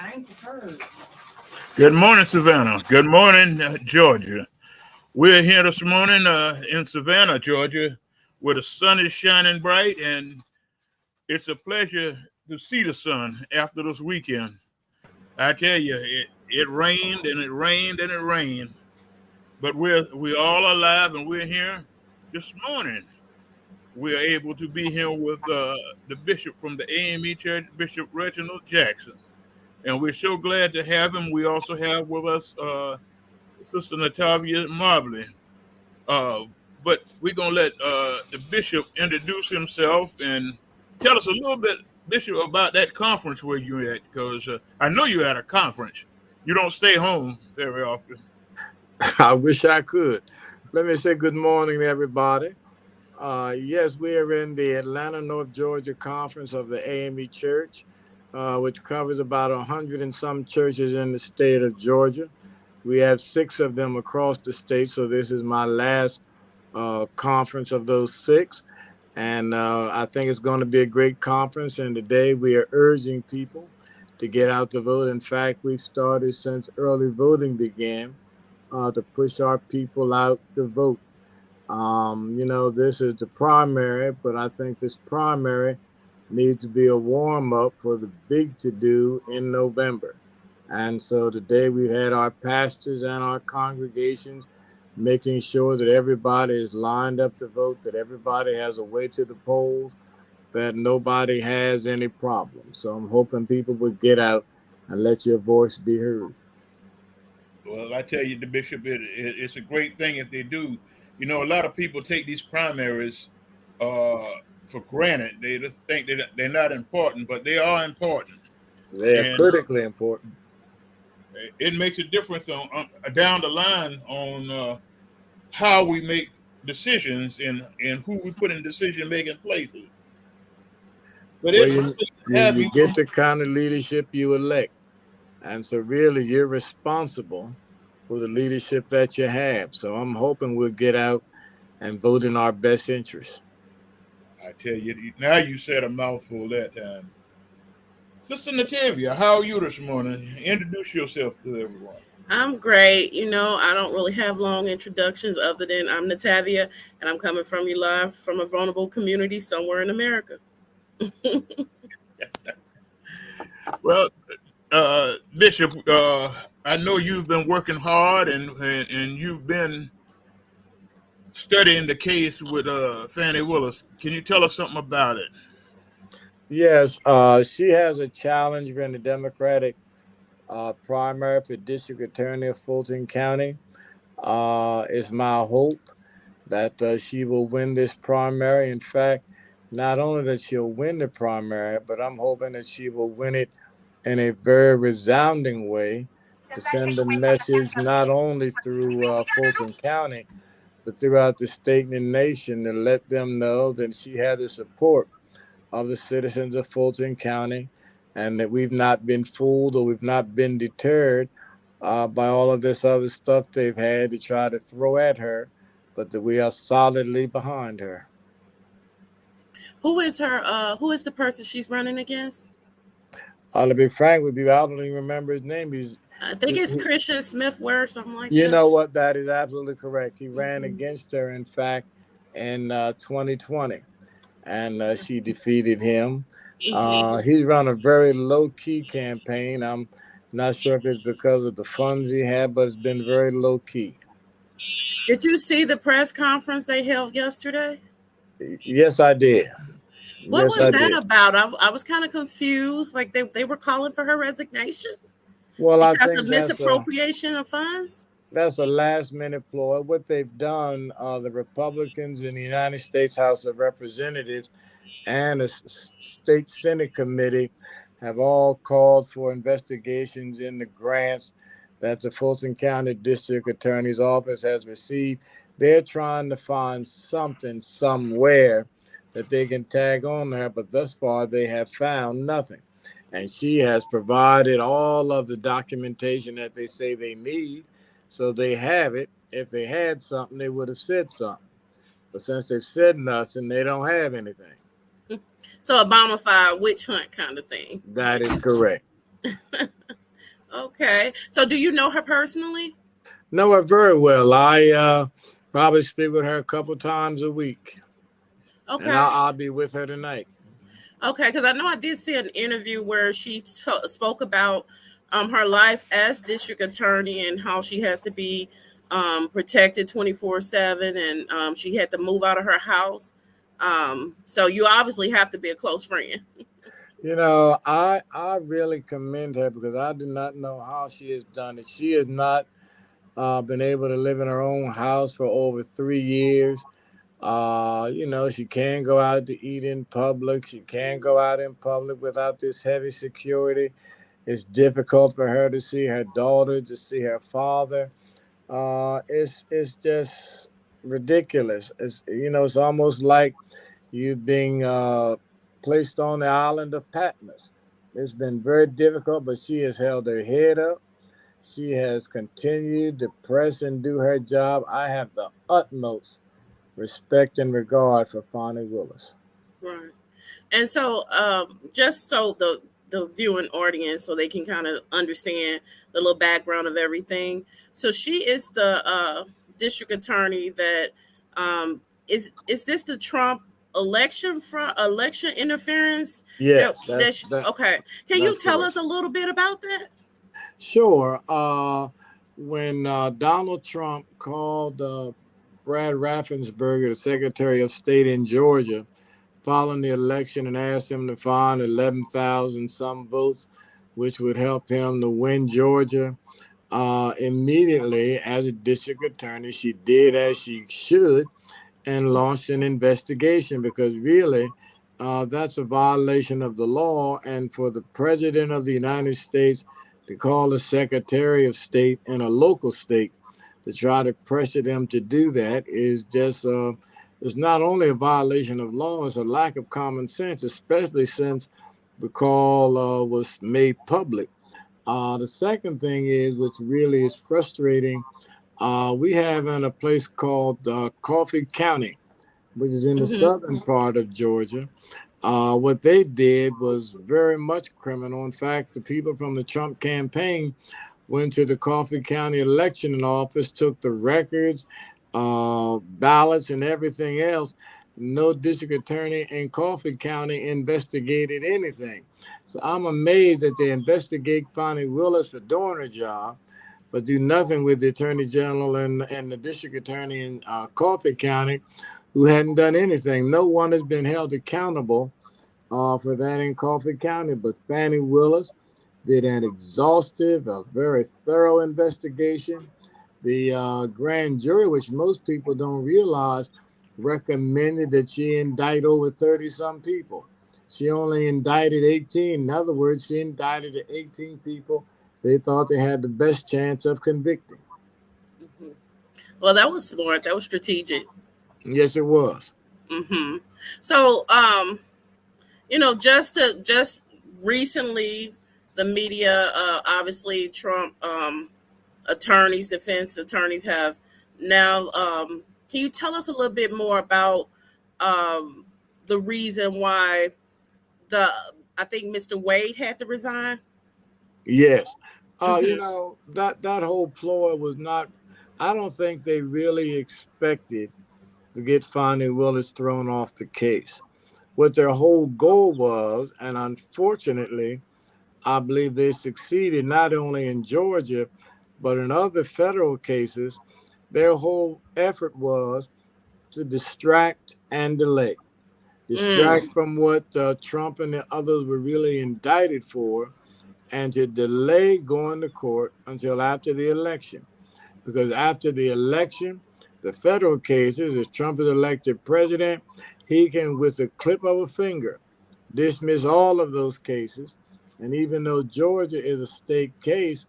I ain't heard. Good morning, Savannah. Good morning, Georgia. We're here this morning in Savannah, Georgia, where the sun is shining bright, and it's a pleasure to see the sun after this weekend. I tell you, it rained and it rained and it rained, but we're all alive and we're here this morning. We are able to be here with the bishop from the AME Church, Bishop Reginald Jackson, and we're so glad to have him. We also have with us Sister Natavia Marbley. Uh, but we're gonna let the bishop introduce himself and tell us a little bit, Bishop, about that conference where you're at, because I know you're at a conference. You don't stay home very often. I wish I could. Let me say good morning, everybody. Yes, we are in the Atlanta, North Georgia conference of the AME Church, which covers about 100 and some churches in the state of Georgia. We have 6 of them across the state, so this is my last conference of those 6. And I think it's going to be a great conference. And today we are urging people to get out to vote. In fact, we've started since early voting began to push our people out to vote. This is the primary, but I think this primary needs to be a warm up for the big to do in November. And so today we've had our pastors and our congregations making sure that everybody is lined up to vote, that everybody has a way to the polls, that nobody has any problems. So I'm hoping people would get out and let your voice be heard. Well, I tell you, the bishop, it's a great thing if they do. You know, a lot of people take these primaries uh, for granted. They just think that they're not important, but they are important, They're and critically important. it makes a difference on down the line on how we make decisions and who we put in decision making places. But Well, it's you, great to you, have you you. get the kind of leadership you elect. And so really you're responsible for the leadership that you have. So I'm hoping we'll get out and vote in our best interest. I tell you, now you said a mouthful that time. Sister Natavia, how are you this morning? Introduce yourself to everyone. I'm great. I don't really have long introductions other than I'm Natavia and I'm coming from you live from a vulnerable community somewhere in America. Well, Bishop, I know you've been working hard and you've been studying the case with Fannie Willis. Can you tell us something about it? Yes, she has a challenger in the Democratic primary for District Attorney of Fulton County. It's my hope that she will win this primary. In fact, not only that she'll win the primary, but I'm hoping that she will win it in a very resounding way to send a message not only through Fulton County, but throughout the state and the nation to let them know that she had the support of the citizens of Fulton County and that we've not been fooled or we've not been deterred by all of this other stuff they've had to try to throw at her, but that we are solidly behind her. Who is the person she's running against? To be frank with you, I don't even remember his name. I think it's Christian Smith Ware or something like You that. know what? That is absolutely correct. He ran against her, in fact, in 2020, and she defeated him. He's run a very low key campaign. I'm not sure if it's because of the funds he had, but it's been very low key. Did you see the press conference they held yesterday? Yes, I did. What Yes, was I that did. about? I was kind of confused. Like they were calling for her resignation Well, I because think of misappropriation of funds. that's a last minute ploy. What they've done, the Republicans in the United States House of Representatives and the state Senate committee have all called for investigations in the grants that the Fulton County District Attorney's Office has received. They're trying to find something somewhere that they can tag on there, but thus far they have found nothing. And she has provided all of the documentation that they say they need, so they have it. If they had something, they would have said something. But since they've said nothing, they don't have anything. So a bona fide witch hunt kind of thing. That is correct. Okay. So do you know her personally? Know her very well. I probably speak with her a couple times a week, and Okay. I'll be with her tonight. Okay, because I know I did see an interview where she spoke about her life as district attorney and how she has to be protected 24/7, and she had to move out of her house. So you obviously have to be a close friend. I really commend her because I do not know how she has done it. She has not been able to live in her own house for over 3 years. She can go out to eat in public. She can go out in public without this heavy security. It's difficult for her to see her daughter, to see her father. It's just ridiculous. It's almost like you being placed on the island of Patmos. It's been very difficult, but she has held her head up. She has continued to press and do her job. I have the utmost respect and regard for Fonnie Willis. Right. And so, just so the viewing audience, so they can kind of understand the little background of everything. So she is the district attorney that is this the Trump election interference that Yes, okay? Can you that's tell correct. us a little bit about that? Sure. When Donald Trump called Brad Raffensperger, the Secretary of State in Georgia, following the election and asked him to find 11,000 some votes, which would help him to win Georgia. Immediately, as a district attorney, she did as she should and launched an investigation because really, that's a violation of the law. And for the President of the United States to call the Secretary of State in a local state to try to pressure them to do that is just it's not only a violation of law, it's a lack of common sense, especially since the call was made public. The second thing is, which really is frustrating, we have in a place called Coffee County, which is in the Hmm. southern part of Georgia. What they did was very much criminal. In fact, the people from the Trump campaign went to the Coffee County election office, took the records, ballots, and everything else. No district attorney in Coffee County investigated anything. So I'm amazed that they investigate Fonnie Willis for doing her job, but do nothing with the attorney general and the district attorney in Coffee County who hadn't done anything. No one has been held accountable for that in Coffee County, but Fannie Willis did an exhaustive, a very thorough investigation. The grand jury, which most people don't realize, recommended that she indict over 30 some people. She only indicted 18. In other words, she indicted the 18 people they thought they had the best chance of convicting. Hmm. Well, that was smart. That was strategic. Yes, it was. Hmm. So, just recently, the media, obviously, Trump attorneys, defense attorneys have now. Can you tell us a little bit more about um, the reason why the I think Mr. Wade had to resign? Yes. Hmm. That whole ploy was not, I don't think they really expected to get Fonnie Willis thrown off the case. What their whole goal was, and unfortunately, I believe they succeeded not only in Georgia, but in other federal cases. Their whole effort was to distract and delay, Mm. distract from what Trump and the others were really indicted for, and to delay going to court until after the election. Because after the election, the federal cases, if Trump is elected president, he can, with the clip of a finger, dismiss all of those cases. And even though Georgia is a state case,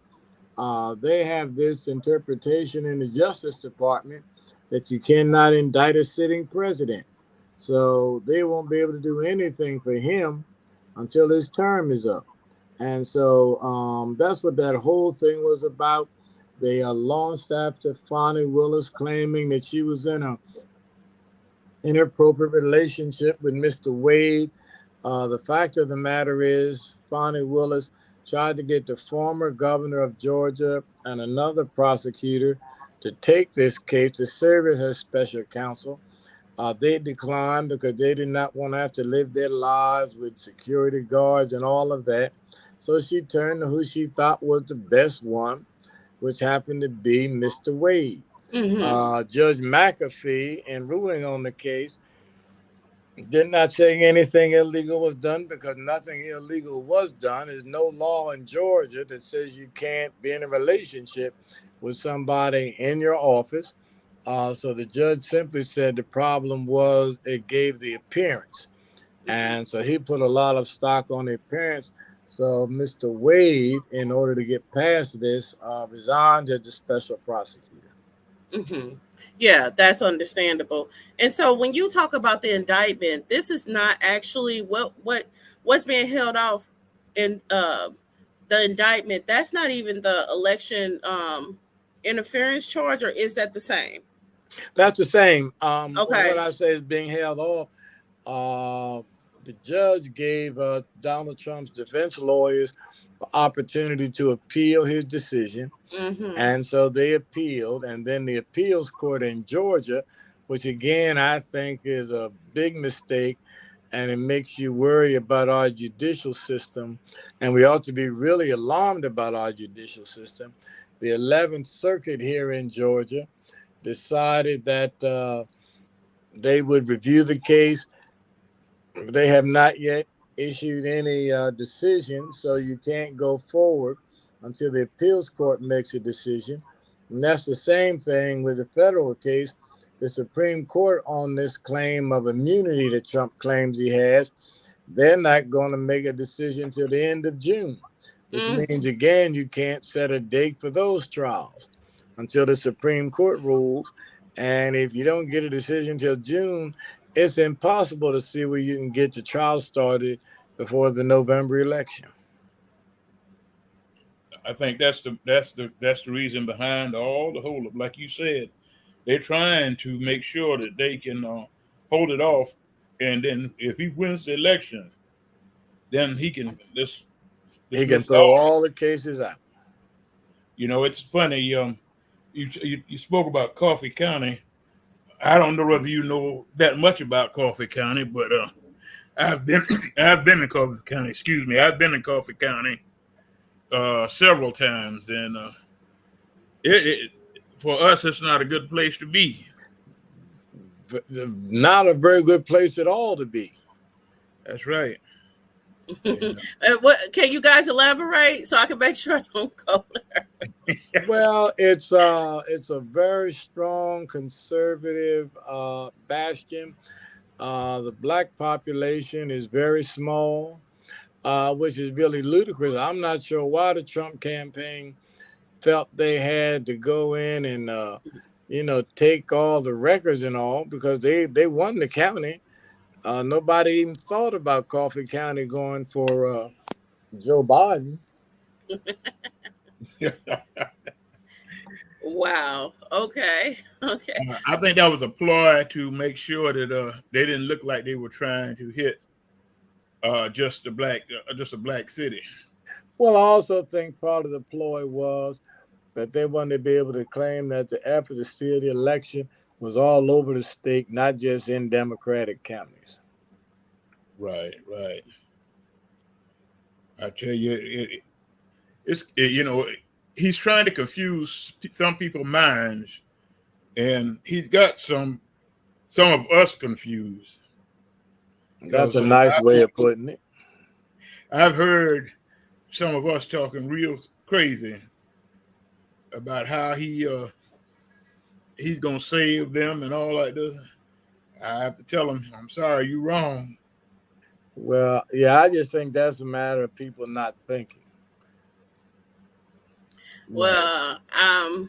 they have this interpretation in the Justice Department that you cannot indict a sitting president. So they won't be able to do anything for him until his term is up. And so that's what that whole thing was about. They launched after Fonnie Willis claiming that she was in a inappropriate relationship with Mr. Wade. The fact of the matter is, Fonnie Willis tried to get the former governor of Georgia and another prosecutor to take this case to serve as her special counsel. They declined because they did not want to have to live their lives with security guards and all of that. So she turned to who she thought was the best one, which happened to be Mr. Wade. Judge McAfee, in ruling on the case, did not say anything illegal was done because nothing illegal was done. There's no law in Georgia that says you can't be in a relationship with somebody in your office. So the judge simply said the problem was it gave the appearance. And so he put a lot of stock on the appearance. So Mr. Wade, in order to get past this, resigned as the special prosecutor. Yeah, that's understandable. And so when you talk about the indictment, this is not actually what's being held off in the indictment. That's not even the election interference charge, or is that the same? That's the same. Okay. What I say is being held off. The judge gave Donald Trump's defense lawyers the opportunity to appeal his decision. And so they appealed. And then the appeals court in Georgia, which again, I think is a big mistake. And it makes you worry about our judicial system. And we ought to be really alarmed about our judicial system. The 11th Circuit here in Georgia decided that they would review the case. They have not yet issued any decision, so you can't go forward until the appeals court makes a decision. And that's the same thing with the federal case. The Supreme Court, on this claim of immunity that Trump claims he has, they're not going to make a decision till the end of June, which means, again, you can't set a date for those trials until the Supreme Court rules. And if you don't get a decision till June, it's impossible to see where you can get your trial started before the November election. I think that's the reason behind all the holdup. Like you said, they're trying to make sure that they can hold it off, and then if he wins the election, then he can he can throw all the cases out. You know, it's funny. You spoke about Coffee County. I don't know whether you know that much about Coffee County, but I've been in Coffee County. Excuse me, I've been in Coffee County several times, and it for us, it's not a good place to be. Not a very good place at all to be. That's right. What can you guys elaborate so I can make sure I don't go there? Well, it's a very strong conservative bastion. The black population is very small, which is really ludicrous. I'm not sure why the Trump campaign felt they had to go in and take all the records and all, because they won the county. Nobody even thought about Coffee County going for Joe Biden. Wow. Okay. I think that was a ploy to make sure that they didn't look like they were trying to hit just a black city. Well, I also think part of the ploy was that they wanted to be able to claim that the effort to steal the election was all over the state, not just in Democratic counties. Right. I tell you, he's trying to confuse some people's minds, and he's got some of us confused. That's a nice way of putting it. I've heard some of us talking real crazy about how he's gonna save them and all like this. I have to tell him, I'm sorry, you're wrong. Well, yeah, I just think that's a matter of people not thinking. Well, I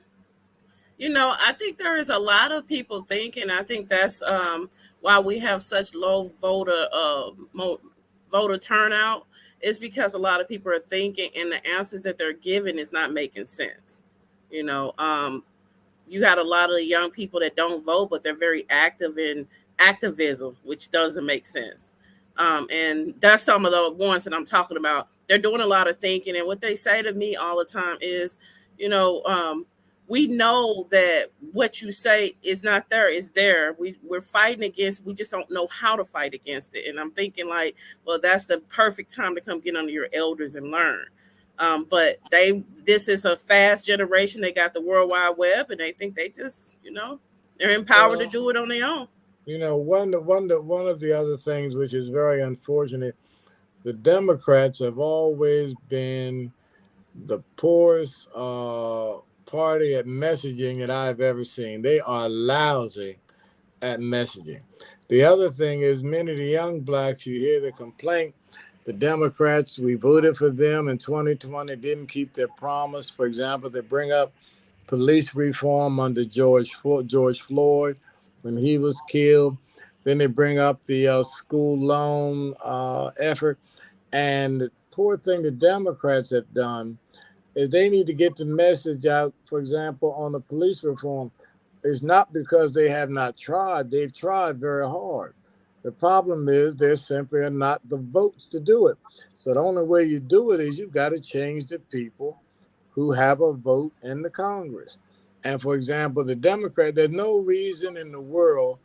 think there is a lot of people thinking. I think that's why we have such low voter turnout, is because a lot of people are thinking, and the answers that they're giving is not making sense. You got a lot of young people that don't vote, but they're very active in activism, which doesn't make sense. And that's some of the ones that I'm talking about. They're doing a lot of thinking, and what they say to me all the time is, we know that what you say is not there, is there. We're fighting against, we just don't know how to fight against it. And I'm thinking like, well, that's the perfect time to come get under your elders and learn. But this is a fast generation. They got the World Wide Web, and they think they just, they're empowered to do it on their own. One of the other things which is very unfortunate, the Democrats have always been the poorest party at messaging that I've ever seen. They are lousy at messaging. The other thing is, many of the young blacks, you hear the complaint, the Democrats, we voted for them in 2020, didn't keep their promise. For example, they bring up police reform under George Floyd when he was killed. Then they bring up the school loan effort. And the poor thing the Democrats have done is they need to get the message out, for example, on the police reform. It's not because they have not tried. They've tried very hard. The problem is there simply are not the votes to do it. So the only way you do it is you've got to change the people who have a vote in the Congress. And for example, the Democrat, there's no reason in the world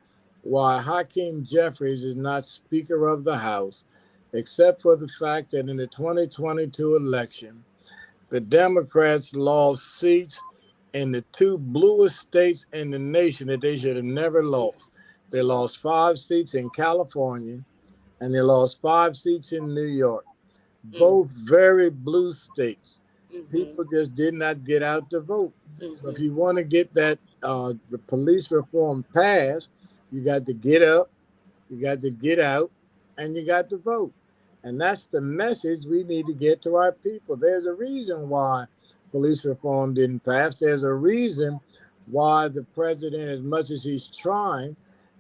why Hakeem Jeffries is not Speaker of the House, except for the fact that in the 2022 election, the Democrats lost seats in the two bluest states in the nation that they should have never lost. They lost 5 seats in California, and they lost 5 seats in New York, both very blue states. People just did not get out to vote. So if you want to get that the police reform passed, you got to get up, you got to get out, and you got to vote. And that's the message we need to get to our people. There's a reason why police reform didn't pass. There's a reason why the president, as much as he's trying,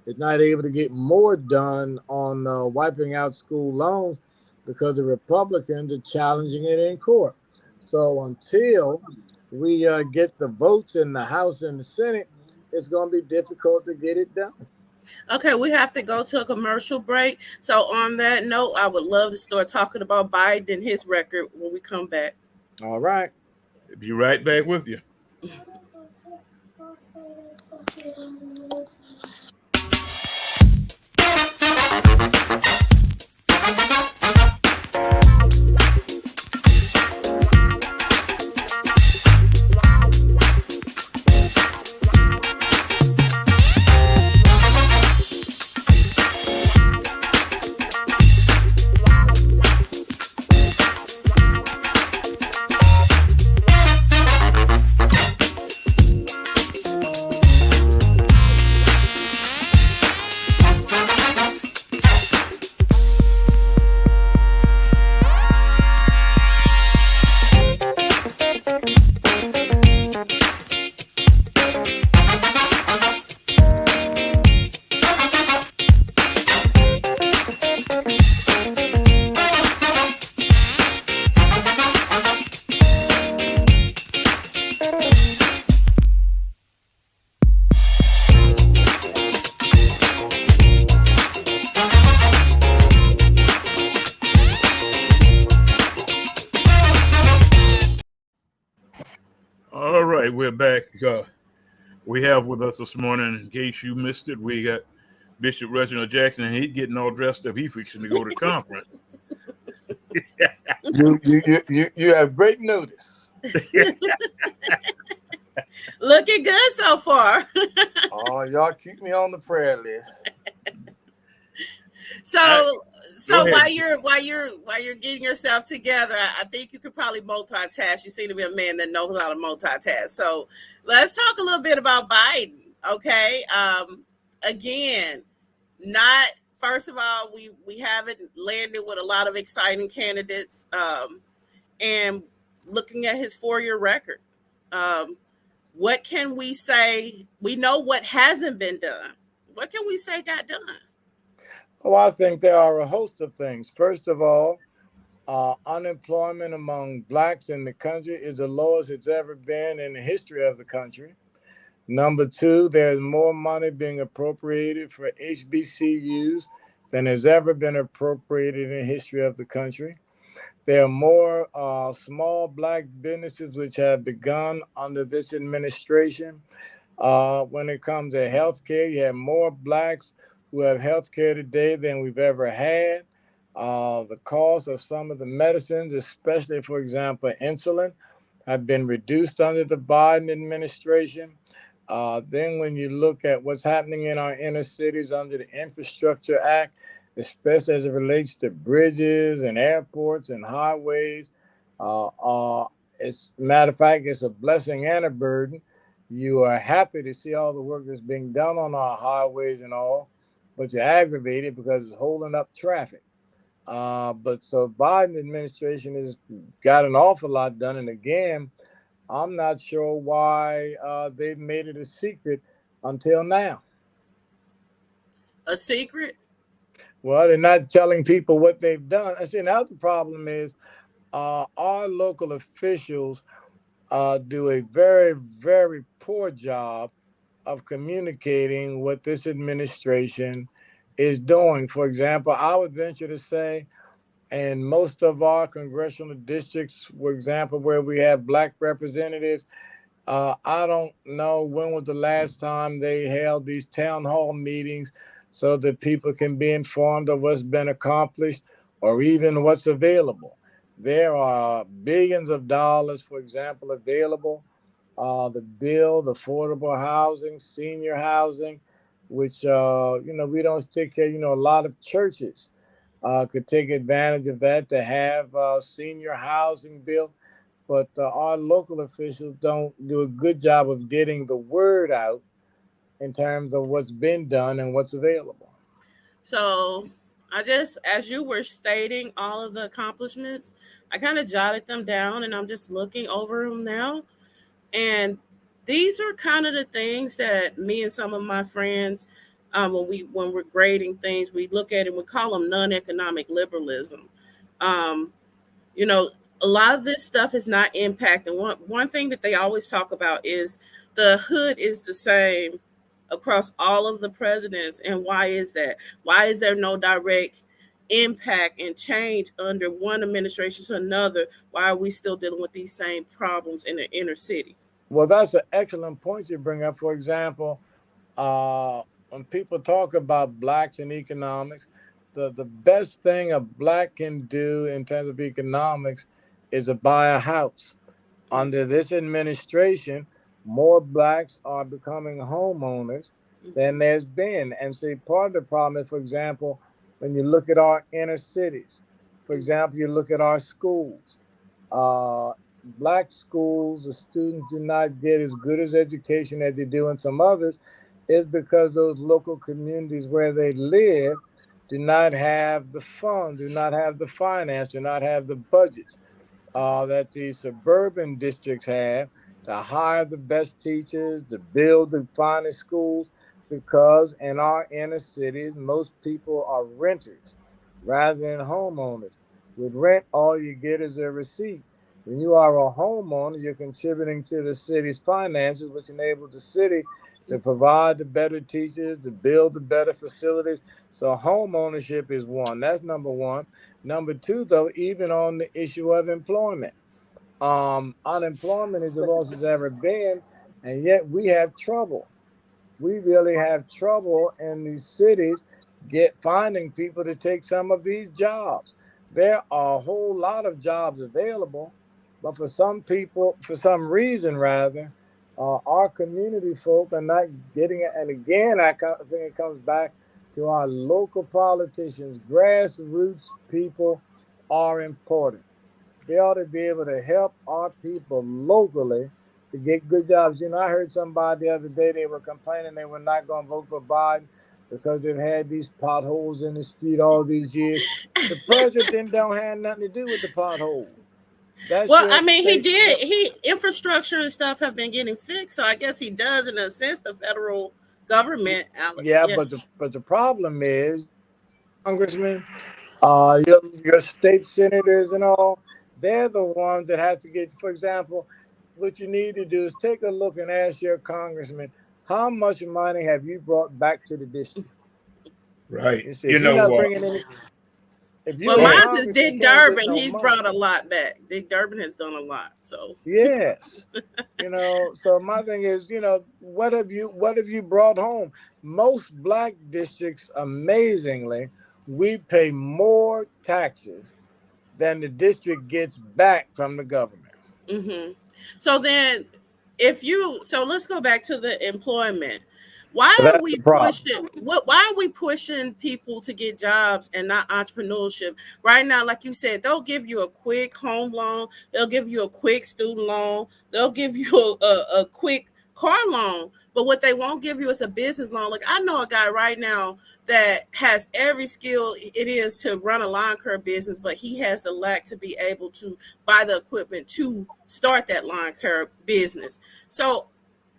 is not able to get more done on wiping out school loans, because the Republicans are challenging it in court. So until we get the votes in the House and the Senate, it's going to be difficult to get it done. Okay, we have to go to a commercial break. So on that note, I would love to start talking about Biden and his record when we come back. All right. Be right back with you. All right, we're back. We have with us this morning, in case you missed it, we got Bishop Reginald Jackson, and he's getting all dressed up. He's fixing to go to conference. You have great notice. Looking good so far. Oh, y'all keep me on the prayer list. So while you're getting yourself together, I think you could probably multitask. You seem to be a man that knows how to multitask. So let's talk a little bit about Biden. Okay. Again, first of all, we haven't landed with a lot of exciting candidates. And looking at his 4-year record, what can we say? We know what hasn't been done. What can we say got done? Well, I think there are a host of things. First of all, unemployment among blacks in the country is the lowest it's ever been in the history of the country. Number 2, there's more money being appropriated for HBCUs than has ever been appropriated in the history of the country. There are more small black businesses which have begun under this administration. When it comes to healthcare, you have more blacks who have healthcare today than we've ever had. The cost of some of the medicines, especially, for example, insulin, have been reduced under the Biden administration. Then when you look at what's happening in our inner cities under the Infrastructure Act, especially as it relates to bridges and airports and highways, it's a matter of fact, it's a blessing and a burden. You are happy to see all the work that's being done on our highways and all, but you're aggravated because it's holding up traffic. But so Biden administration has got an awful lot done. And again, I'm not sure why they've made it a secret until now. A secret? Well, they're not telling people what they've done. I see now the problem is our local officials do a very, very poor job of communicating what this administration is doing. For example, I would venture to say, in most of our congressional districts, for example, where we have black representatives, I don't know when was the last time they held these town hall meetings so that people can be informed of what's been accomplished or even what's available. There are billions of dollars, for example, available. The bill, the affordable housing, senior housing, which, we don't take care, a lot of churches could take advantage of that to have senior housing bill. But our local officials don't do a good job of getting the word out in terms of what's been done and what's available. So as you were stating all of the accomplishments, I kind of jotted them down and I'm just looking over them now. And these are kind of the things that me and some of my friends, when we're grading things, we look at it, we call them non-economic liberalism. You know, a lot of this stuff is not impacting. One thing that they always talk about is the hood is the same across all of the presidents. And why is that? Why is there no direct impact and change under one administration to another? Why are we still dealing with these same problems in the inner city? Well, that's an excellent point you bring up. For example, when people talk about blacks in economics, the best thing a black can do in terms of economics is to buy a house. Under this administration, more blacks are becoming homeowners than there's been. And see, part of the problem is, for example, when you look at our inner cities, for example, you look at our schools, black schools, the students do not get as good as education as they do in some others, is because those local communities where they live do not have the funds, do not have the finance, do not have the budgets that the suburban districts have to hire the best teachers, to build the finest schools, because in our inner cities, most people are renters rather than homeowners. With rent, all you get is a receipt. When you are a homeowner, you're contributing to the city's finances, which enables the city to provide the better teachers, to build the better facilities. So home ownership is one. That's number one. Number two, though, even on the issue of employment, unemployment is the lowest it's ever been, and yet we have trouble. We really have trouble in these cities finding people to take some of these jobs. There are a whole lot of jobs available, but for some people, for some reason rather, our community folk are not getting it. And again, I think it comes back to our local politicians. Grassroots people are important. They ought to be able to help our people locally to get good jobs. You know, I heard somebody the other day, they were complaining they were not going to vote for Biden because they've had these potholes in the street all these years. The president don't have nothing to do with the pothole. Infrastructure and stuff have been getting fixed, so I guess he does, in a sense, the federal government. Yeah. But the problem is, congressmen, your state senators and all, they're the ones that have to get, for example, what you need to do is take a look and ask your congressman, how much money have you brought back to the district? Right. You see, You if you're know not what? bringing any, if Well, you Go in ahead. mine is Congress, you Dick can't get Durbin. no He's money. brought a lot back. Dick Durbin has done a lot. So Yes. So my thing is, what have you brought home? Most black districts, amazingly, we pay more taxes than the district gets back from the government. hmm so then so let's go back to the employment. So Why are that's we the problem. pushing why are we pushing people to get jobs and not entrepreneurship? Right now, like you said, they'll give you a quick home loan, they'll give you a quick student loan, they'll give you a quick car loan, but what they won't give you is a business loan. Like, I know a guy right now that has every skill it is to run a lawn care business, but he has the lack to be able to buy the equipment to start that lawn care business. So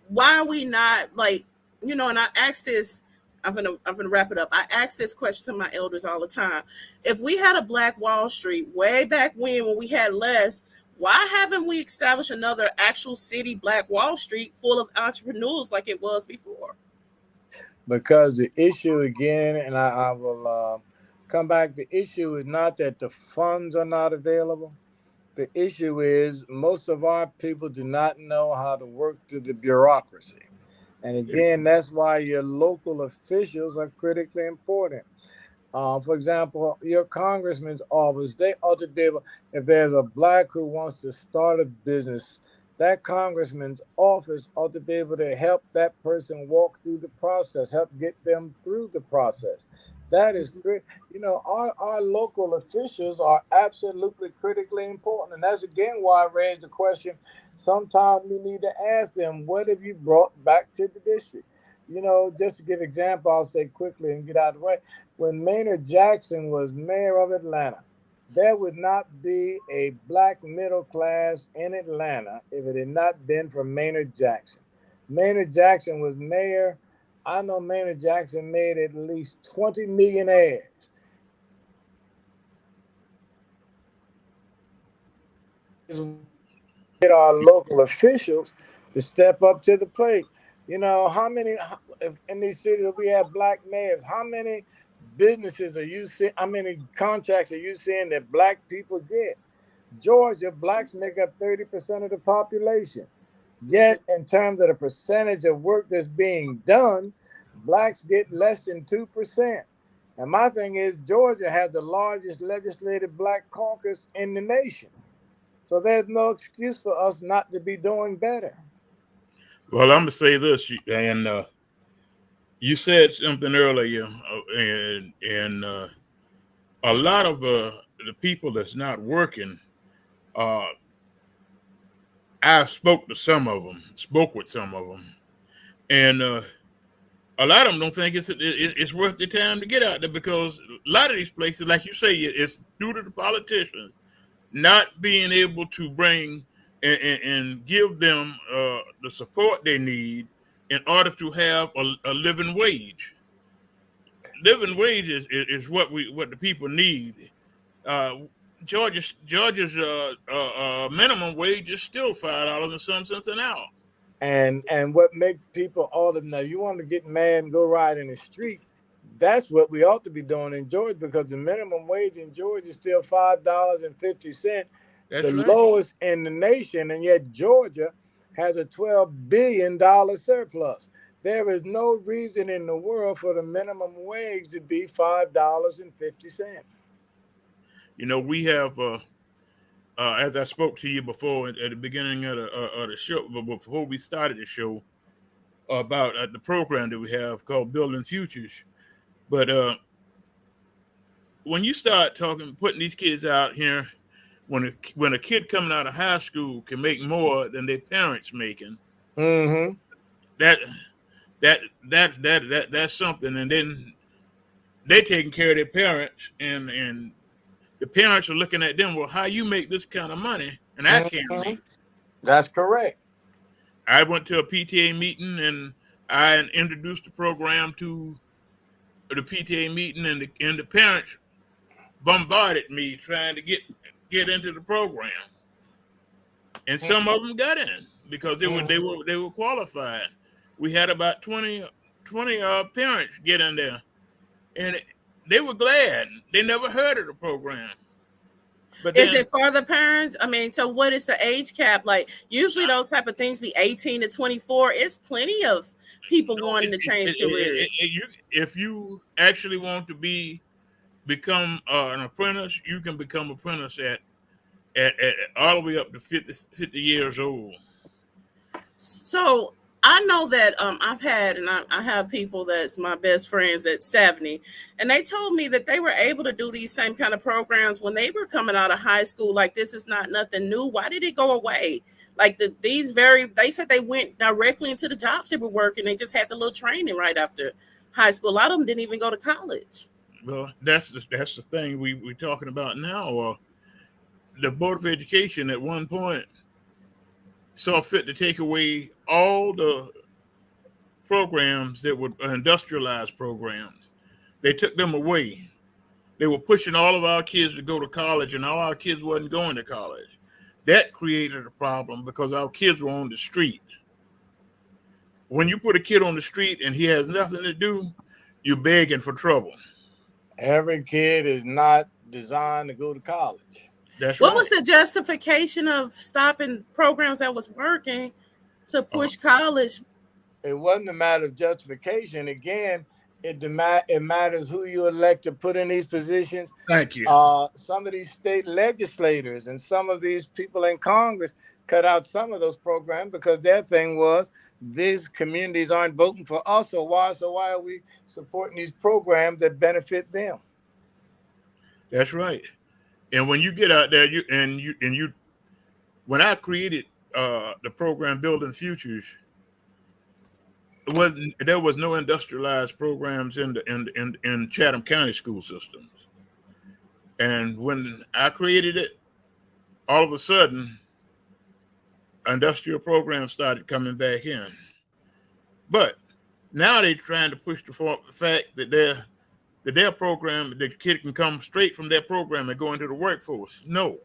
why are we not, like, and I ask this, I'm gonna wrap it up. I ask this question to my elders all the time. If we had a Black Wall Street way back when we had less, why haven't we established another actual city Black Wall Street full of entrepreneurs like it was before? Because the issue again, and I will come back. The issue is not that the funds are not available. The issue is most of our people do not know how to work through the bureaucracy. And again, that's why your local officials are critically important. For example, your congressman's office, they ought to be able, if there's a black who wants to start a business, that congressman's office ought to be able to help that person walk through the process, help get them through the process. That is great. Our local officials are absolutely critically important. And that's again why I raised the question. Sometimes we need to ask them, what have you brought back to the district? Just to give example, I'll say quickly and get out of the way. When Maynard Jackson was mayor of Atlanta, there would not be a black middle class in Atlanta if it had not been for Maynard Jackson. Maynard Jackson was mayor. I know Maynard Jackson made at least 20 millionaires. Get our local officials to step up to the plate. How many in these cities we have black mayors? How many businesses are you seeing? How many contracts are you seeing that black people get? Georgia, blacks make up 30% of the population. Yet, in terms of the percentage of work that's being done, blacks get less than 2%. And my thing is, Georgia has the largest legislative black caucus in the nation. So there's no excuse for us not to be doing better. Well, I'm gonna say this, and you said something earlier, and a lot of the people that's not working, uh, I spoke with some of them, and a lot of them don't think it's worth the time to get out there, because a lot of these places, like you say, it's due to the politicians not being able to bring and give them the support they need in order to have a living wage. Living wage is what the people need. Uh, Georgia's minimum wage is still $5 and some cents an hour. And what make people all of them now, you want to get mad and go ride in the street. That's what we ought to be doing in Georgia, because the minimum wage in Georgia is still $5.50, the That's right. lowest in the nation, and yet Georgia has a $12 billion surplus. There is no reason in the world for the minimum wage to be $5.50. We have, as I spoke to you before at the beginning of the show, but before we started the show, about the program that we have called Building Futures. But when you start putting these kids out here, when a kid coming out of high school can make more than their parents making, Mm-hmm. that that's something. And then they taking care of their parents, and the parents are looking at them. Well, how you make this kind of money, and I can't Mm-hmm. make. That's correct. I went to a PTA meeting and I introduced the program to the PTA meeting, and the parents bombarded me trying to get into the program, and some of them got in because they were qualified. We had about 20 parents get in there, and they were glad. They never heard of the program. But Is then it for the parents? I mean, so what is the age cap? Like usually those type of things be 18 to 24. It's plenty of people no, wanting to change careers. if you actually want to become an apprentice, you can become apprentice at all the way up to 50 years old. So I know that I've had, and I have people that's my best friends at 70, and they told me that they were able to do these same kind of programs when they were coming out of high school. Like this is not nothing new. Why did it go away? Like they said they went directly into the jobs they were working. They just had the little training right after high school. A lot of them didn't even go to college. Well, that's the thing we're talking about now. The Board of Education at one point saw fit to take away all the programs that were industrialized programs. They took them away. They were pushing all of our kids to go to college, and all our kids wasn't going to college. That created a problem because our kids were on the street. When you put a kid on the street and he has nothing to do, you're begging for trouble. Every kid is not designed to go to college. That's What right. was the justification of stopping programs that was working to push college? It wasn't a matter of justification. Again, it matters who you elect to put in these positions. Thank you. Some of these state legislators and some of these people in Congress cut out some of those programs because their thing was these communities aren't voting for us, so why are we supporting these programs that benefit them? That's right. And when you get out there, when I created the program Building Futures, there was no industrialized programs in Chatham County school systems. And when I created it, all of a sudden, industrial programs started coming back in. But now they're trying to push the fact that their program, the kid can come straight from their program and go into the workforce. No,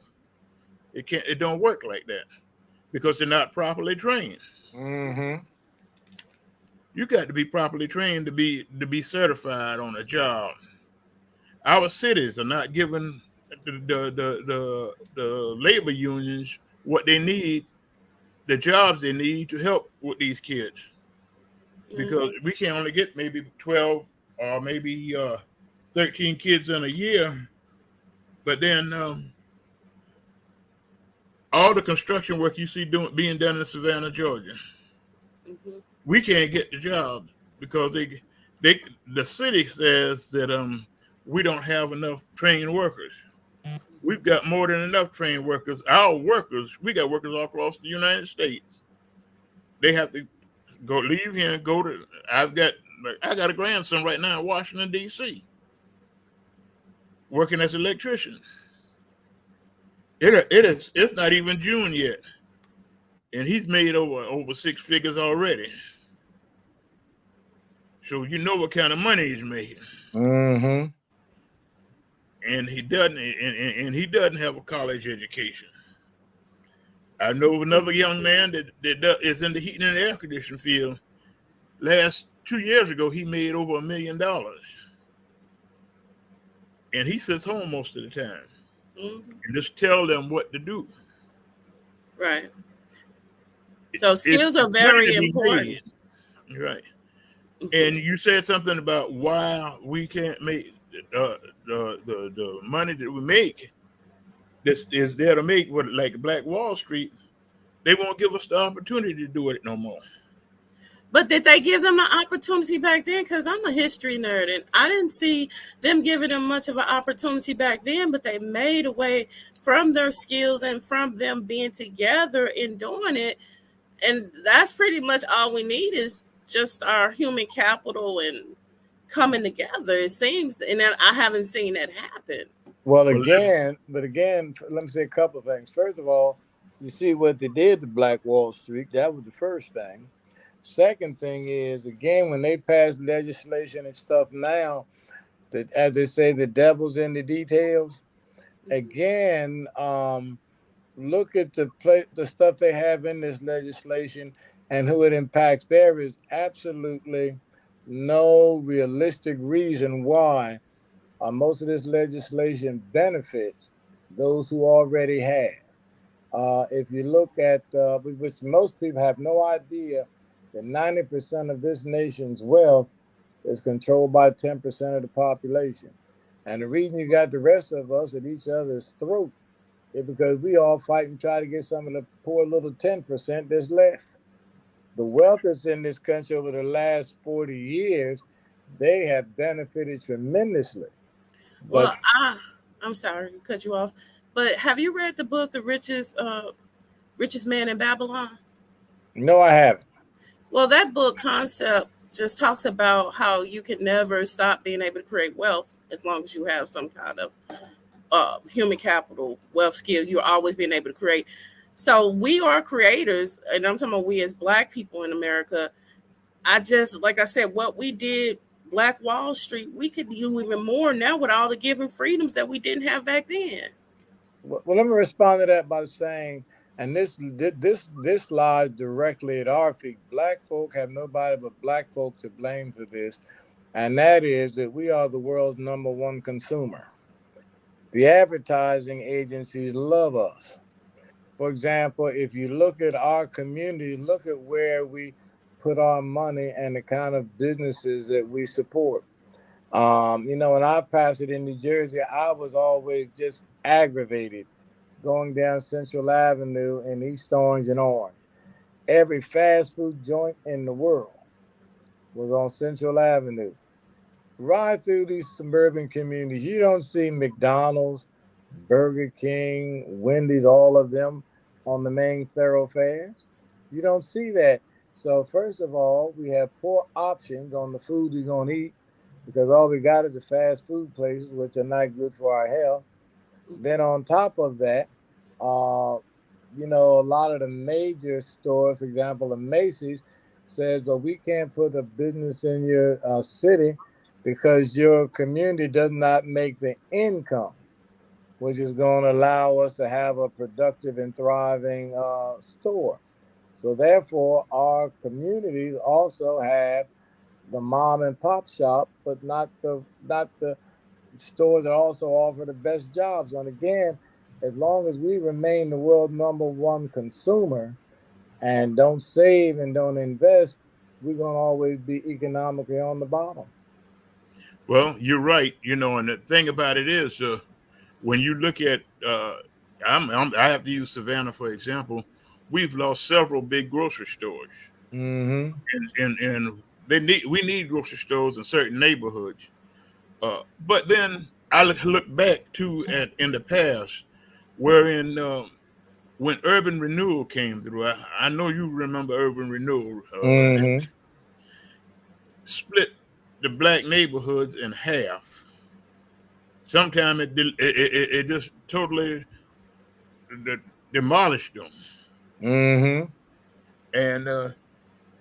it can't. It don't work like that because they're not properly trained. Mm-hmm. You got to be properly trained to be certified on a job. Our cities are not giving the labor unions what they need, the jobs they need to help with these kids, because we can only get maybe 12 or maybe 13 kids in a year. But then all the construction work you see being done in Savannah, Georgia, we can't get the jobs because the city says that we don't have enough trained workers. We've got more than enough trained workers. We got workers all across the United States. They have to leave here and go to. I got a grandson right now in Washington, D.C., working as an electrician. It's not even June yet, and he's made over six figures already. So you know what kind of money he's making. Mm-hmm. And he doesn't have a college education. I know another young man that is in the heating and air conditioning field. Last 2 years ago, he made over $1 million, and he sits home most of the time and just tell them what to do. Right. So skills are very important. Right. And you said something about why we can't make the money that we make. This is there to make what, like Black Wall Street. They won't give us the opportunity to do it no more. But did they give them the opportunity back then? Because I'm a history nerd, and I didn't see them giving them much of an opportunity back then, but they made a way from their skills and from them being together in doing it. And that's pretty much all we need is just our human capital and coming together. It seems, and I haven't seen that happen. Well, again, let me say a couple of things. First of all, you see what they did to Black Wall Street. That was the first thing. Second thing is, again, when they pass legislation and stuff now, that, as they say, the devil's in the details. Again, look at the stuff they have in this legislation and who it impacts. There is absolutely no realistic reason why most of this legislation benefits those who already have. If you look at, which most people have no idea, that 90% of this nation's wealth is controlled by 10% of the population. And the reason you got the rest of us at each other's throat is because we all fight and try to get some of the poor little 10% that's left. The wealth that's in this country over the last 40 years, they have benefited tremendously. But Well, I'm sorry to cut you off, but have you read the book The Richest Man in Babylon? no, I haven't. Well, that book concept just talks about how you can never stop being able to create wealth as long as you have some kind of human capital, wealth skill. You're always being able to create. So we are creators, and I'm talking about we as Black people in America. I just, like I said, what we did, Black Wall Street, we could do even more now with all the given freedoms that we didn't have back then. Well, let me respond to that by saying, and this lies directly at our feet. Black folk have nobody but Black folk to blame for this, and that is that we are the world's number one consumer. The advertising agencies love us. For example, if you look at our community, look at where we put our money and the kind of businesses that we support. When I passed it in New Jersey, I was always just aggravated going down Central Avenue in East Orange and Orange. Every fast food joint in the world was on Central Avenue. Ride through these suburban communities, you don't see McDonald's, Burger King, Wendy's, all of them on the main thoroughfares. You don't see that. So first of all, we have poor options on the food we're going to eat because all we got is the fast food places, which are not good for our health. Then on top of that, a lot of the major stores, for example, a Macy's says, well, we can't put a business in your city because your community does not make the income, which is going to allow us to have a productive and thriving store. So therefore, our communities also have the mom and pop shop, but not the stores that also offer the best jobs. And again, as long as we remain the world number one consumer and don't save and don't invest, we're going to always be economically on the bottom. Well, you're right. And the thing about it is, when you look at, I have to use Savannah for example. We've lost several big grocery stores, Mm-hmm. and we need grocery stores in certain neighborhoods. But then I look back in the past, wherein when urban renewal came through. I know you remember urban renewal. Mm-hmm. Split the Black neighborhoods in half. Sometimes it just totally demolished them. Mm-hmm. And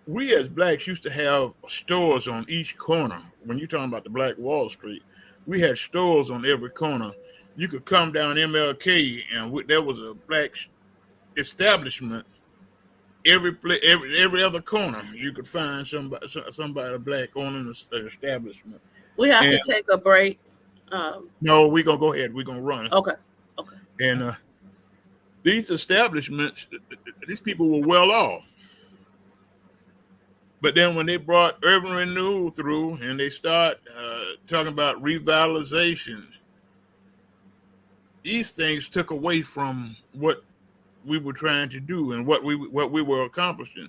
we as Blacks used to have stores on each corner. When you're talking about the Black Wall Street, we had stores on every corner. You could come down MLK and there was a Black establishment every other corner. You could find somebody Black owning an establishment. We have And to take a break. no, we're gonna go ahead. We're gonna run. Okay. And these establishments, these people were well off. But then when they brought urban renewal through and they start talking about revitalization, these things took away from what we were trying to do and what we were accomplishing.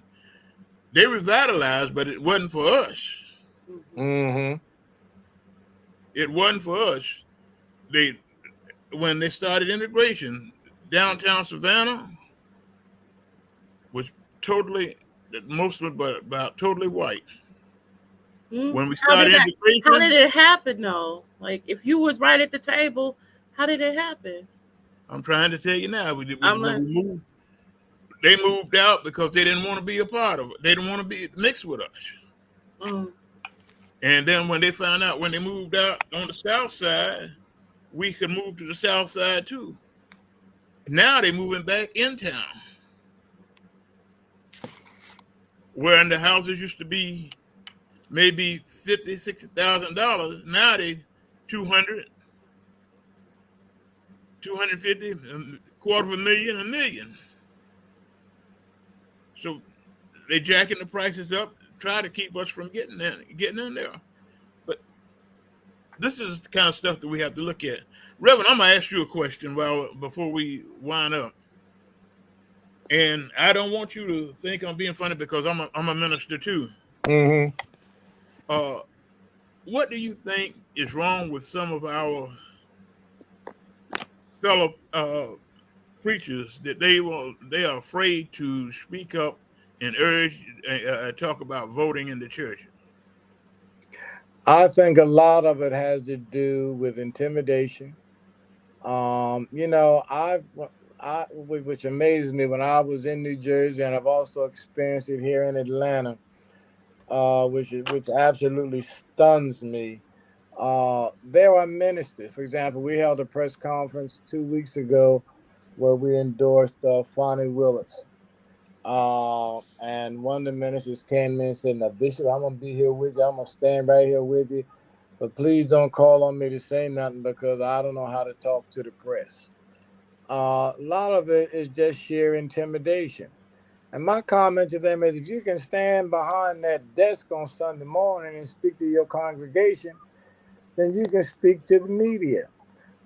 They revitalized, but it wasn't for us. Mm-hmm. It wasn't for us. When they started integration, downtown Savannah was totally, most of it about totally white. Mm-hmm. When we started integration, how did it happen though? Like if you was right at the table, how did it happen? I'm trying to tell you now. They moved out because they didn't want to be a part of it. They didn't want to be mixed with us. Mm. And then when they found out, when they moved out on the south side, we could move to the south side too. Now they're moving back in town, where the houses used to be maybe $50,000, $60,000. Now they 200, 250, quarter of a million, $1 million. So they jacking the prices up, try to keep us from getting in there. But this is the kind of stuff that we have to look at. Reverend, I'm gonna ask you a question before we wind up. And I don't want you to think I'm being funny because I'm a minister too. Mm-hmm. What do you think is wrong with some of our fellow preachers that they are afraid to speak up and urge talk about voting in the church? I think a lot of it has to do with intimidation. You know, which amazes me when I was in New Jersey, and I've also experienced it here in Atlanta, which absolutely stuns me. There are ministers. For example, we held a press conference 2 weeks ago where we endorsed Fonnie Willis. And one of the ministers came in and said, "Now, Bishop, I'm going to be here with you. I'm going to stand right here with you. But please don't call on me to say nothing because I don't know how to talk to the press." A lot of it is just sheer intimidation. And my comment to them is if you can stand behind that desk on Sunday morning and speak to your congregation, then you can speak to the media.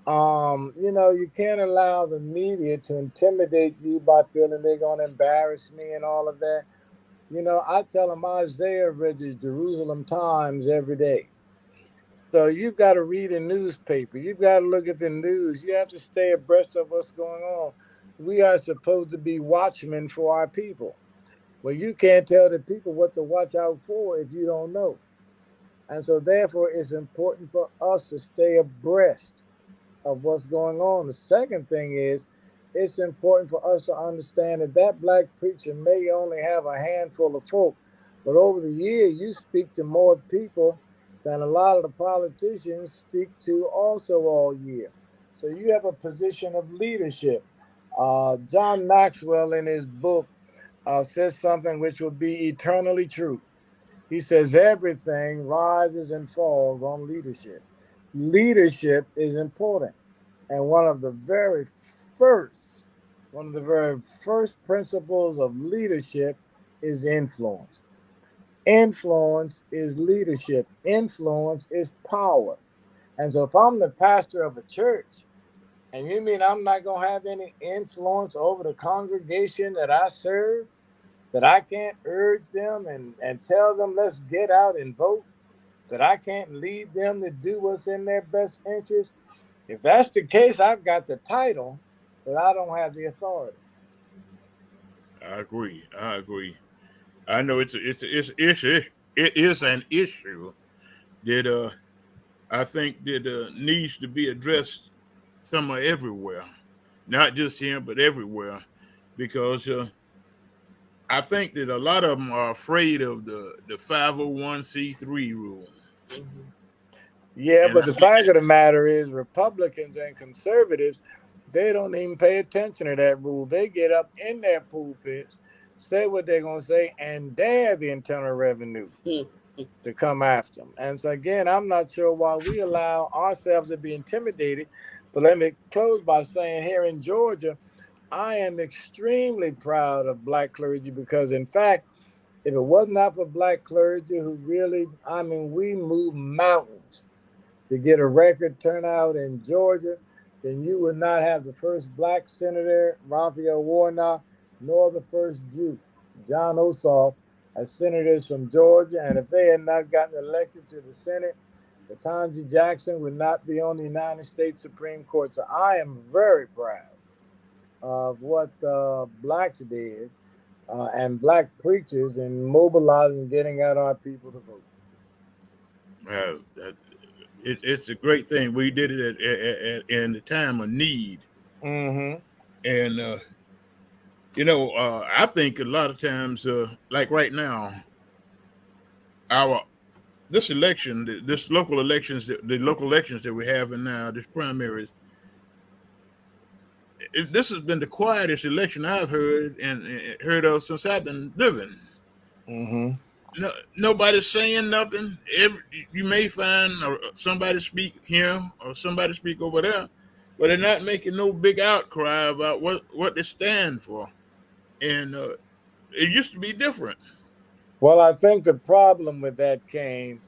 You know, you can't allow the media to intimidate you by feeling they're going to embarrass me and all of that. You know, I tell them Isaiah read the Jerusalem Times every day. So you've got to read a newspaper. You've got to look at the news. You have to stay abreast of what's going on. We are supposed to be watchmen for our people. Well, you can't tell the people what to watch out for if you don't know. And so therefore, it's important for us to stay abreast of what's going on. The second thing is, it's important for us to understand that black preacher may only have a handful of folk, but over the year, you speak to more people than a lot of the politicians speak to also all year. So you have a position of leadership. John Maxwell, in his book, says something which will be eternally true. He says everything rises and falls on leadership. Leadership is important. And one of the very first principles of leadership is influence. Influence is leadership. Influence is power. And so if I'm the pastor of a church, and you mean I'm not going to have any influence over the congregation that I serve, that I can't urge them and tell them, let's get out and vote, that I can't lead them to do what's in their best interest? If that's the case, I've got the title, but I don't have the authority. I agree. I know it's issue. It is an issue that I think that needs to be addressed somewhere everywhere, not just here but everywhere, because I think that a lot of them are afraid of the 501c3 rule. Yeah, but the fact of the matter is, Republicans and conservatives, they don't even pay attention to that rule. They get up in their pulpits, say what they're going to say, and dare the Internal Revenue to come after them. And so, again, I'm not sure why we allow ourselves to be intimidated. But let me close by saying here in Georgia, I am extremely proud of black clergy because, in fact, if it was not for black clergy who really, we move mountains to get a record turnout in Georgia, then you would not have the first black senator, Raphael Warnock, nor the first Jew, John Ossoff, as senators from Georgia. And if they had not gotten elected to the Senate, Ketanji Jackson would not be on the United States Supreme Court. So I am very proud of what blacks did and black preachers in mobilizing and getting out our people to vote. It's a great thing. We did it in the time of need. Mm-hmm. And, I think a lot of times, like right now, the local elections that we're having now, this primaries, this has been the quietest election I've heard of since I've been living. Mm-hmm. nobody's saying nothing. You may find somebody speak here or somebody speak over there, but they're not making no big outcry about what they stand for. And it used to be different. Well, I think the problem with that came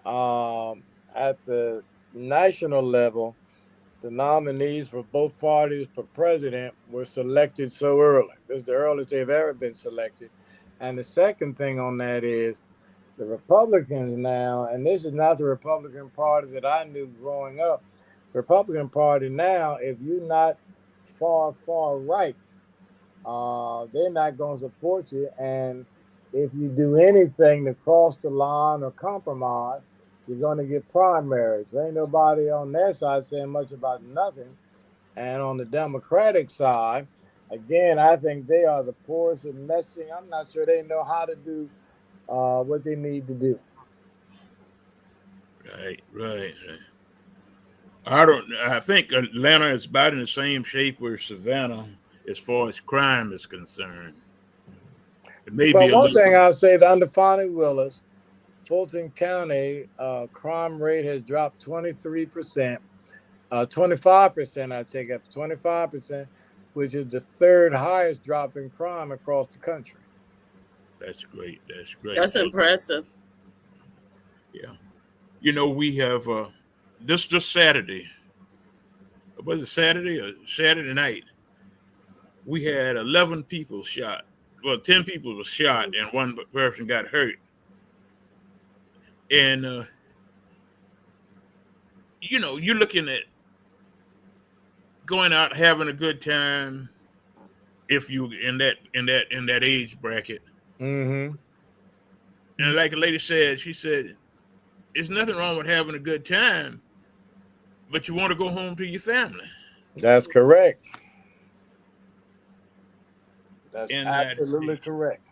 at the national level. The nominees for both parties for president were selected so early. This is the earliest they've ever been selected. And the second thing on that is the Republicans now, and this is not the Republican Party that I knew growing up. The Republican Party now, if you're not far right, they're not going to support you. And if you do anything to cross the line or compromise, you're going to get primaries. There ain't nobody on their side saying much about nothing. And on the Democratic side, again, I think they are the poorest and messy. I'm not sure they know how to do what they need to do. Right. I think Atlanta is about in the same shape where Savannah as far as crime is concerned. It may But be one thing I'll say, under Fonnie Willis, Fulton County crime rate has dropped 23%, 25%, I take up 25%, which is the third highest drop in crime across the country. That's great. That's impressive. Yeah. You know, we have this Saturday. Was it Saturday or Saturday night? We had 11 people shot. Well, 10 people were shot and one person got hurt. And you know, you're looking at going out having a good time if you in that age bracket. Mm-hmm. And like a lady said, she said, "There's nothing wrong with having a good time, but you want to go home to your family." That's correct. That's absolutely correct.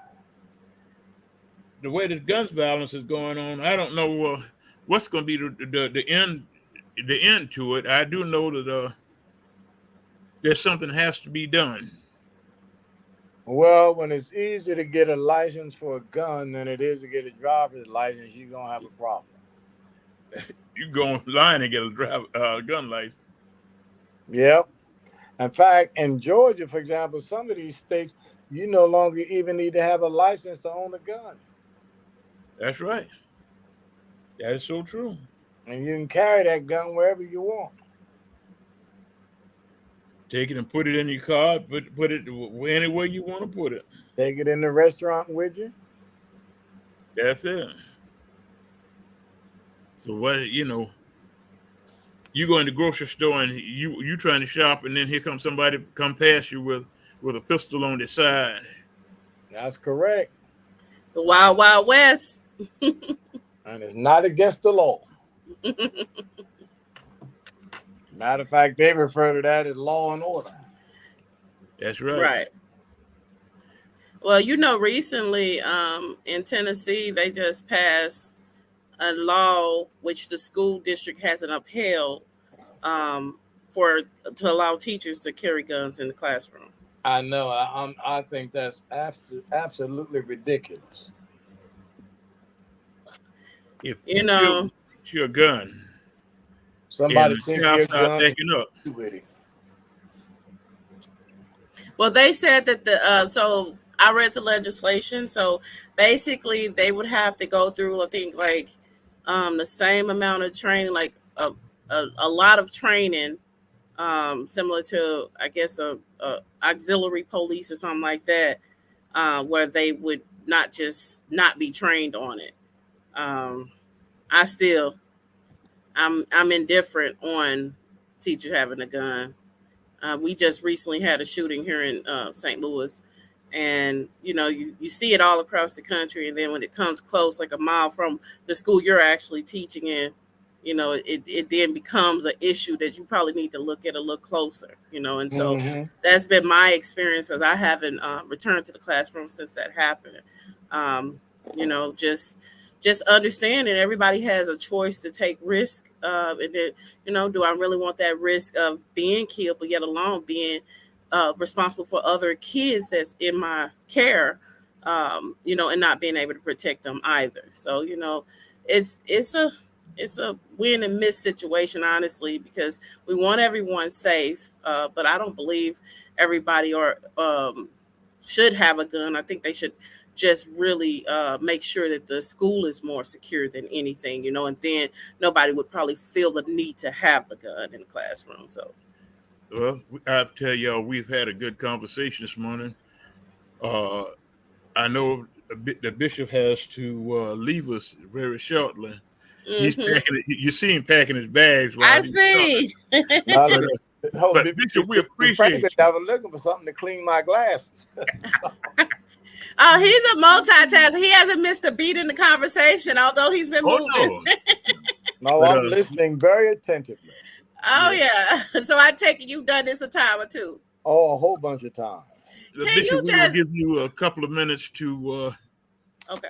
The way the guns violence is going on, I don't know what's going to be the end to it. I do know that there's something has to be done. Well, when it's easier to get a license for a gun than it is to get a driver's license, you're going to have a problem. You go online and get a gun license. Yep. In fact, in Georgia, for example, some of these states, you no longer even need to have a license to own a gun. That's right. That is so true. And you can carry that gun wherever you want. Take it and put it in your car. Put it anywhere you want to put it. Take it in the restaurant with you. That's it. So what, you know, you go in the grocery store and you trying to shop, and then here comes somebody come past you with a pistol on the side. That's correct. The Wild Wild West. And it's not against the law. Matter of fact, they refer to that as law and order. That's right. Right. Well, you know, recently in Tennessee, they just passed a law which the school district hasn't upheld to allow teachers to carry guns in the classroom. I know. I think that's absolutely ridiculous. If You know, you're a gun, somebody and thinks the child you're starts acting up. with it. well, they said that so I read the legislation. So basically, they would have to go through, I think, like the same amount of training, like a lot of training, similar to, I guess, a auxiliary police or something like that, where they would not be trained on it. I'm indifferent on teachers having a gun. We just recently had a shooting here in St. Louis, and you know, you see it all across the country, and then when it comes close, like a mile from the school you're actually teaching in, you know, it then becomes an issue that you probably need to look at a little closer, you know. And so that's been my experience, because I haven't returned to the classroom since that happened. You know, just understanding everybody has a choice to take risk, and then, you know, do I really want that risk of being killed, but yet alone being responsible for other kids that's in my care, and not being able to protect them either. So, it's a win and miss situation, honestly, because we want everyone safe, but I don't believe everybody should have a gun. I think they should just really make sure that the school is more secure than anything, and then nobody would probably feel the need to have the gun in the classroom. So, Well, I tell y'all, we've had a good conversation this morning. I know the bishop has to leave us very shortly. He's mhm. packing. You see him packing his bags while I he's talking. see. Now, But, hold on, Bishop, we Frankly, appreciate I you. was looking for something to clean my glasses. Oh, he's a multitasker. He hasn't missed a beat in the conversation, although he's been Oh moving. no, No, but I'm listening very attentively. Oh yeah, yeah. So I take it you've done this a time or two. Oh, a whole bunch of times. the Can bishop, you we will just give you a couple of minutes to okay?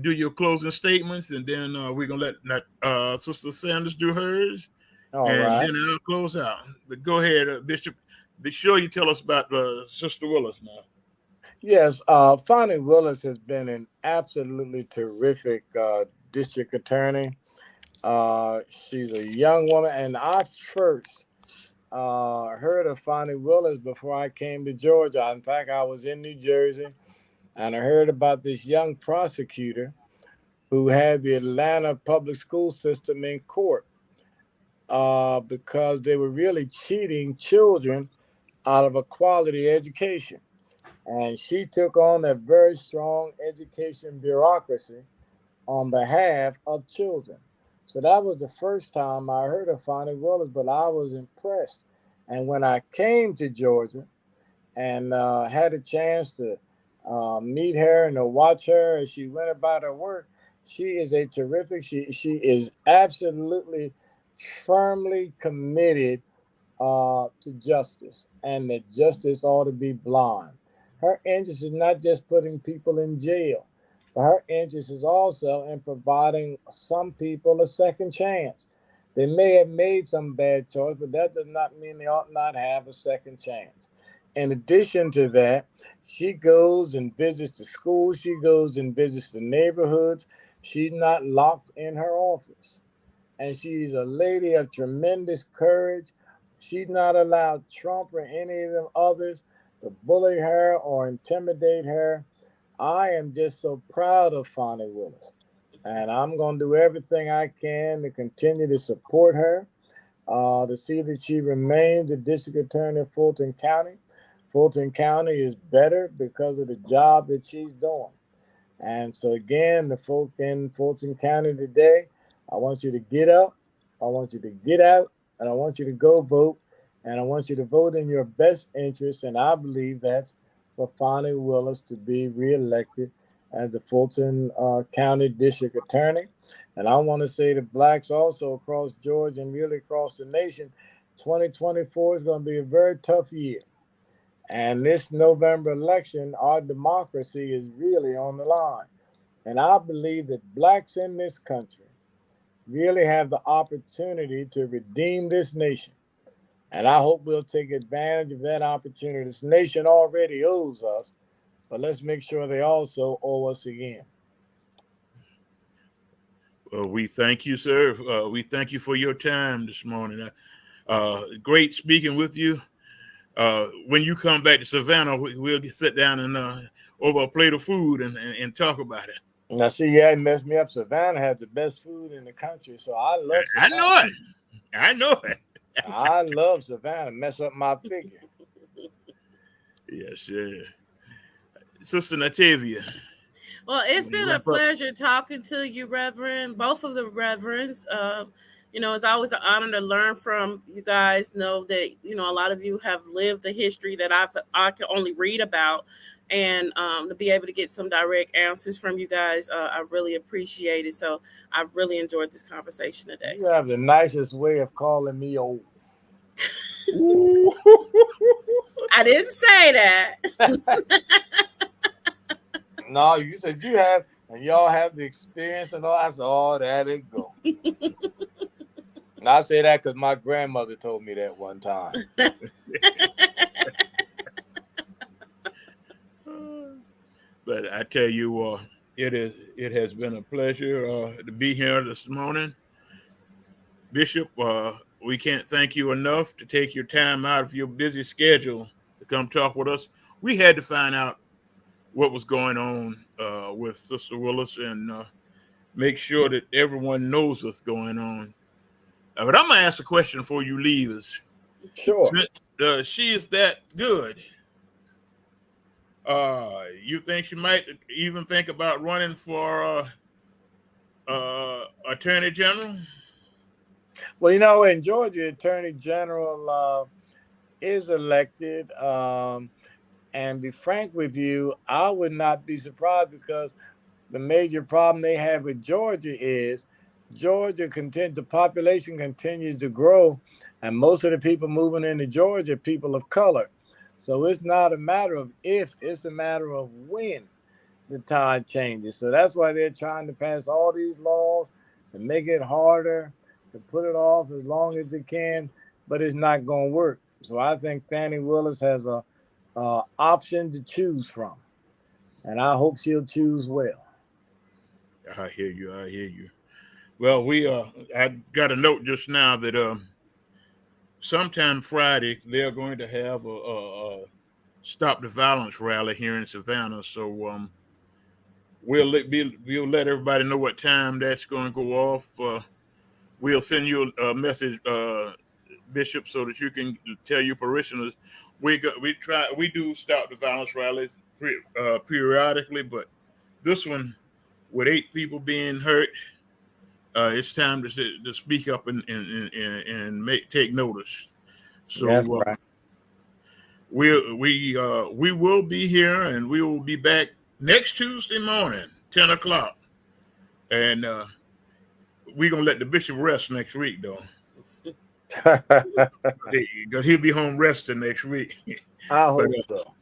do your closing statements, and then we're gonna let Sister Sanders do hers, All and right. then I'll close out. But go ahead, Bishop. Be sure you tell us about Sister Willis now. Yes, Fonnie Willis has been an absolutely terrific district attorney. She's a young woman, and I first heard of Fonnie Willis before I came to Georgia. In fact, I was in New Jersey, and I heard about this young prosecutor who had the Atlanta public school system in court because they were really cheating children out of a quality education. And she took on a very strong education bureaucracy on behalf of children. So that was the first time I heard of Fonnie Willis, but I was impressed. And when I came to Georgia and had a chance to meet her and to watch her as she went about her work, she is a terrific. She is absolutely firmly committed to justice, and that justice ought to be blind. Her interest is not just putting people in jail, but her interest is also in providing some people a second chance. They may have made some bad choice, but that does not mean they ought not have a second chance. In addition to that, she goes and visits the schools, she goes and visits the neighborhoods. She's not locked in her office. And she's a lady of tremendous courage. She's not allowed Trump or any of them others to bully her or intimidate her. I am just so proud of Fonnie Willis. And I'm going to do everything I can to continue to support her, to see that she remains the district attorney of Fulton County. Fulton County is better because of the job that she's doing. And so, again, the folk in Fulton County today, I want you to get up, I want you to get out, and I want you to go vote. And I want you to vote in your best interest. And I believe that's for Fonnie Willis to be reelected as the Fulton County District Attorney. And I want to say to blacks also across Georgia and really across the nation, 2024 is going to be a very tough year. And this November election, our democracy is really on the line. And I believe that blacks in this country really have the opportunity to redeem this nation. And I hope we'll take advantage of that opportunity. This nation already owes us, but let's make sure they also owe us again. Well, we thank you, sir. We thank you for your time this morning. Great speaking with you. When you come back to Savannah, we'll sit down and over a plate of food and talk about it. Now, see, you hadn't messed me up. Savannah has the best food in the country, so I love Savannah. I know it. I know it. I love Savannah. Mess up my figure. Yes, sir. Sister Natavia. Well, it's been a pleasure talking to you, Reverend, both of the reverends. It's always an honor to learn from you guys. Know that, a lot of you have lived the history that I can only read about. And to be able to get some direct answers from you guys, I really appreciate it. So I really enjoyed this conversation today. You have the nicest way of calling me old. I didn't say that. No, you said you have, and y'all have the experience and all. I said, oh, there it go. And I say that because my grandmother told me that one time. But I tell you, it has been a pleasure to be here this morning. Bishop, we can't thank you enough to take your time out of your busy schedule to come talk with us. We had to find out what was going on with Sister Willis and make sure that everyone knows what's going on. But I'm going to ask a question before you leave us. Sure. She is that good. You think she might even think about running for Attorney General? Well, you know, in Georgia, Attorney General is elected. And be frank with you, I would not be surprised, because the major problem they have with Georgia is the population continues to grow, and most of the people moving into Georgia are people of color. So it's not a matter of if, it's a matter of when the tide changes. So that's why they're trying to pass all these laws to make it harder, to put it off as long as they can, but it's not going to work. So I think Fani Willis has a option to choose from, and I hope she'll choose well. I hear you. Well, I got a note just now that sometime Friday they're going to have a Stop the Violence rally here in Savannah. So we'll let everybody know what time that's going to go off. We'll send you a message, Bishop, so that you can tell your parishioners. We do Stop the Violence rallies periodically, but this one, with 8 people being hurt, it's time to speak up and take notice. So That's right. we will be here, and we will be back next Tuesday morning, 10 o'clock, and we're gonna let the bishop rest next week, though. Because he'll be home resting next week. I hope so.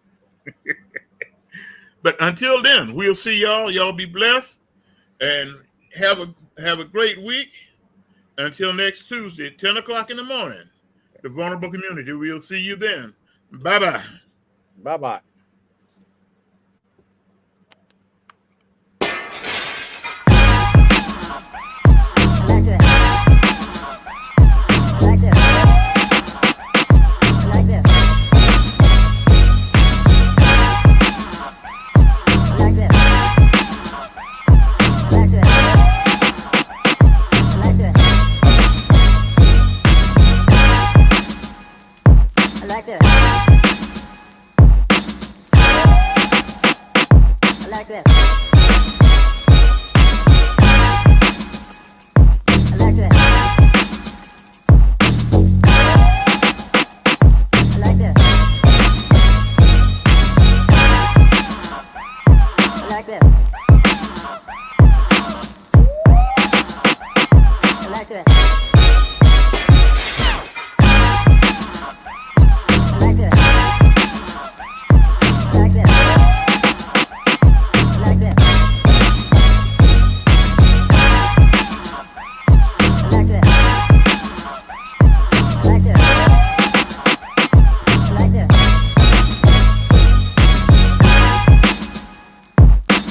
But until then, we'll see y'all. Y'all be blessed and have a great week. Until next Tuesday, 10 o'clock in the morning, the Vulnerable Community. We'll see you then. Bye-bye. Bye-bye.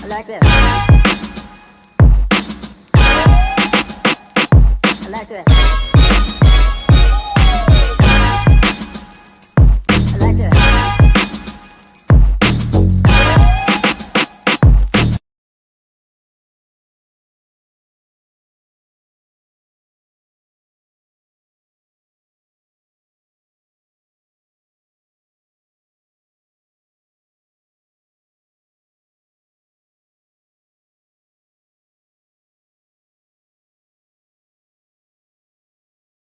Like this.